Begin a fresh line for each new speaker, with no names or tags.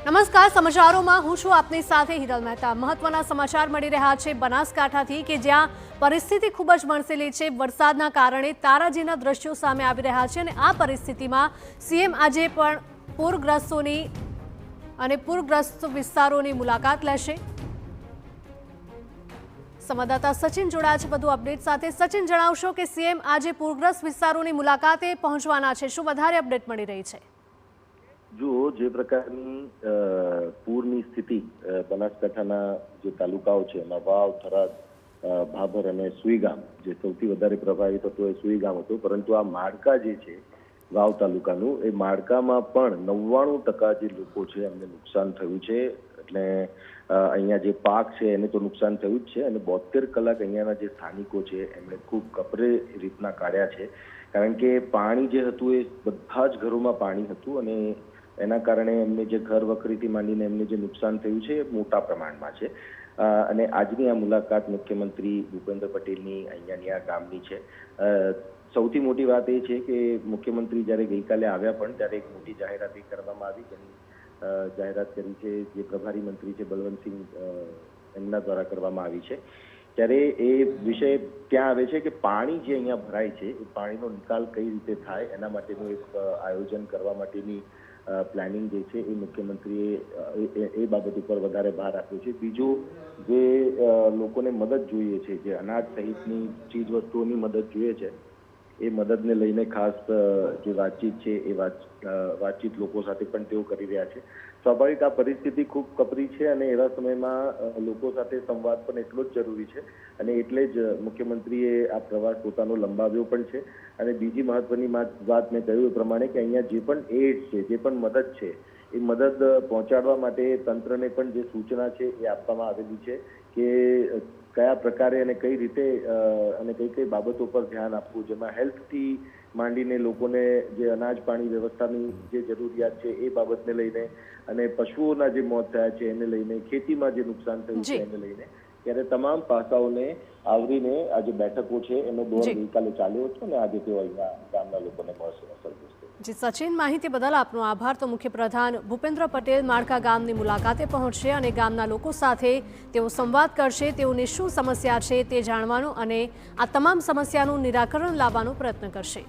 નમસ્કાર, સમાચારોમાં હું છું આપની સાથે હિરલ મહેતા। મહત્વના સમાચાર મળી રહ્યા છે બનાસકાંઠાથી કે જ્યાં પરિસ્થિતિ ખૂબ જ મણસેલી છે। વરસાદના કારણે તારાજીના દ્રશ્યો સામે આવી રહ્યા છે અને આ પરિસ્થિતિમાં સીએમ આજે પણ પૂરગ્રસ્તોની અને પૂરગ્રસ્ત વિસ્તારોની મુલાકાત લેશે। સંવાદદાતા સચિન જોડાયા છે વધુ અપડેટ સાથે। સચિન, જણાવશો કે સીએમ આજે પૂરગ્રસ્ત વિસ્તારોની મુલાકાતે પહોંચવાના છે, શું વધારે અપડેટ મળી રહી છે?
જો જે પ્રકારની પૂરની સ્થિતિ બનાસકાંઠાના જે તાલુકાઓ છે એમાં વાવ, થરાદ, ભાભર અને સુઈગામ જે સૌથી વધારે પ્રભાવિત હતો એ સુઈગામ હતું, પરંતુ આ માળકા જે છે વાવ તાલુકાનું, એ માળકામાં પણ 99% જે લોકો છે એમને નુકસાન થયું છે। એટલે અહીંયા જે પાક છે એને તો નુકસાન થયું જ છે અને 72 કલાક અહીંયાના જે સ્થાનિકો છે એમણે ખૂબ કપરે રીતના કાઢ્યા છે, કારણ કે પાણી જે હતું એ બધા જ ઘરોમાં પાણી હતું અને એના કારણે એમને જે ઘર વખરીથી માંડીને એમને જે નુકસાન થયું છે એ મોટા પ્રમાણમાં છે। અને આજની આ મુલાકાત મુખ્યમંત્રી ભૂપેન્દ્ર પટેલની અહીંયાની આ ગામની છે। સૌથી મોટી વાત એ છે કે મુખ્યમંત્રી જ્યારે ગઈકાલે આવ્યા પણ ત્યારે એક મોટી જાહેરાત કરવામાં આવી, જેની જાહેરાત કરી છે જે પ્રભારી મંત્રી છે બલવંતસિંહ એમના દ્વારા કરવામાં આવી છે। ત્યારે એ વિષય ત્યાં આવે છે કે પાણી જે અહીંયા ભરાય છે એ પાણીનો નિકાલ કઈ રીતે થાય એના માટેનું એક આયોજન કરવા માટેની પ્લાનિંગ જે છે એ મુખ્યમંત્રીએ એ બાબત ઉપર વધારે ભાર આપ્યો છે। બીજું, જે લોકોને મદદ જોઈએ છે, જે અનાજ સહિતની ચીજ વસ્તુઓની મદદ જોઈએ છે, એ મદદને લઈને ખાસ જે વાતચીત છે એ વાતચીત લોકો સાથે પણ તેઓ કરી રહ્યા છે। સ્વાભાવિક આ પરિસ્થિતિ ખૂબ કપરી છે અને એવા સમયમાં લોકો સાથે સંવાદ પણ એટલો જ જરૂરી છે અને એટલે જ મુખ્યમંત્રીએ આ પ્રવાસ પોતાનો લંબાવ્યો પણ છે। અને બીજી મહત્વની વાત મેં કહ્યું એ પ્રમાણે કે અહીંયા જે પણ એડ છે, જે પણ મદદ છે, એ મદદ પહોંચાડવા માટે તંત્રને પણ જે સૂચના છે એ આપવામાં આવેલી છે કે કયા પ્રકારે અને કઈ રીતે અને કઈ કઈ બાબતો પર ધ્યાન આપવું, જેમાં હેલ્થથી માંડીને લોકોને જે અનાજ પાણી વ્યવસ્થાની જે જરૂરિયાત છે એ બાબતને લઈને અને પશુઓના જે મોત થયા છે એને લઈને, ખેતીમાં જે નુકસાન થયું છે એને લઈને, ત્યારે તમામ પાસાઓને આવરીને આ જે બેઠકો છે એનો દોર ગઈકાલે ચાલ્યો છે અને આજે તેઓ અહીંયા ગામના લોકોને મળશે અસરગ્રસ્ત।
જી સચિન, માહિતી બદલ આપનો આભાર। તો મુખ્યપ્રધાન ભૂપેન્દ્ર પટેલ માળકા ગામની મુલાકાતે પહોંચશે અને ગામના લોકો સાથે તેઓ સંવાદ કરશે, તેઓની શું સમસ્યા છે તે જાણવાનો અને આ તમામ સમસ્યાનું નિરાકરણ લાવવાનો પ્રયત્ન કરશે।